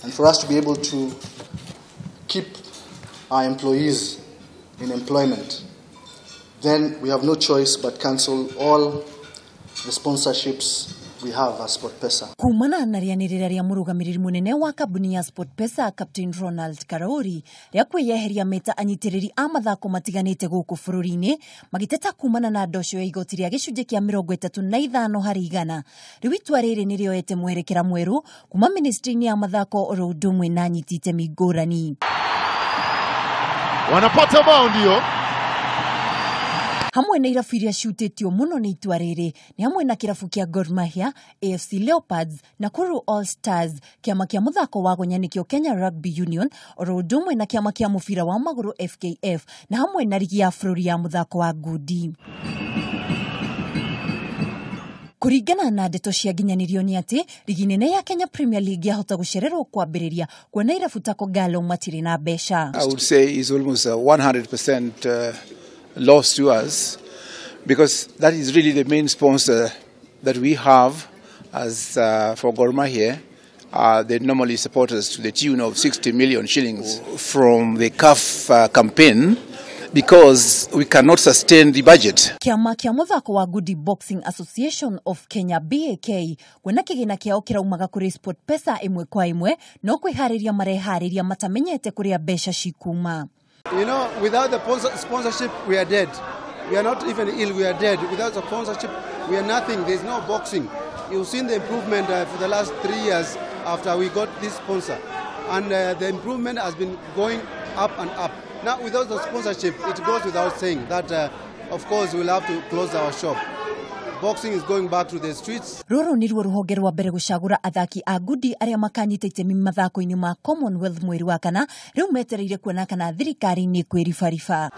And for us to be able to keep our employees in employment, then we have no choice but cancel all the sponsorships we have as SportPesa. Kumana na rianirira ria murugamiriri munene wa kambuni ya SportPesa Captain Ronald Karauri ria kwiyeheria meta anyitiriri a mathako matiganite guku bururi-ini magiteta kumana na ndosho ya igoti ria gicunje kia 35 hari igana. Riu itua riri nirioete mwerekera mweru kuma ministry-ini ya mathako oro ndumwe na nyitite migurani. Wanapata bao ndio. Hamwe na irabu iria ciutĩtio mũno nĩ itua rĩrĩ nĩ hamwe na kĩrabu kĩa Gor Mahia, AFC Leopards, Nakuru All Stars, kĩama kĩa mũthako wa gonya nĩkĩo Kenya Rugby Union, oro ũndũ ũmwe na kĩama kĩa mũbira wa magũrũ FKF, na hamwe na ligi ya bũrũri ya mũthako wa ngundi. Kuringana na ndeto cia nginyanĩrio nĩ atĩ ligi nene ya Kenya Premier League yahota gũcererwo kwambĩrĩria kuona irabu ta Kogalo matirĩ na mbeca. I would say is almost 100% loss to us, because that is really the main sponsor that we have as for Gor Mahia. They normally support us to the tune of 60 million shillings from the CAF campaign, because we cannot sustain the budget. Kiama kia muthako wa Good Boxing Association of Kenya BAK wena kigina kiao kiraumaga kuri SportPesa imwe kwa imwe no kwihariria marehariria matamenyete kuria besha shikuma. You know, without the sponsorship, we are dead. We are not even ill, we are dead. Without the sponsorship, we are nothing. There's no boxing. You've seen the improvement for the last 3 years after we got this sponsor. And the improvement has been going up and up. Now, without the sponsorship, it goes without saying that, of course, we'll have to close our shop. Boxing is going back to the streets. Roro ni ruo ruhonge rwa mbere gucagura athaki a ngundi aria makanyite itemi mathako-ini ma Commonwealth mweri wa kana riu metereire kuona kana thirikari ni kwiribariba.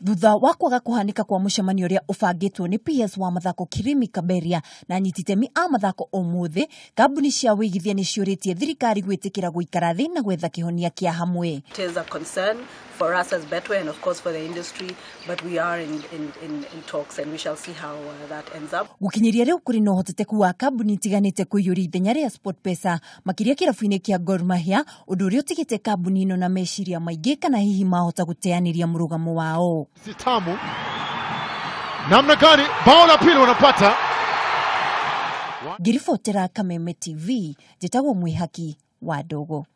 Thutha wa kwaga kuhanika kwa mucemanio ria ubangitwo ni PS wa mathako Kirimi Kaberia na nyititemi a mathako omuthi, kambuni cia wigithia ni ciuritie thirikari gwitikira guikara thi na gwetha kihonia kia hamwe. It is a concern for us as Betway and of course for the industry, but we are in talks and we shall see how that ends up. Gukinyiria riu kuri no hoteteku wa kambuni tiganite kuyuri ithenya ria SportPesa makiria kirabu-ini kia Gor Mahia, undu uria utigite kambuni ino na meciria maingi kana hihi mahota guteaniria murugamo wao. Sitamu. Namna gani bao la pili wanapata? Girifotera Kameme TV, jitagwo Mwihaki wa Dogo.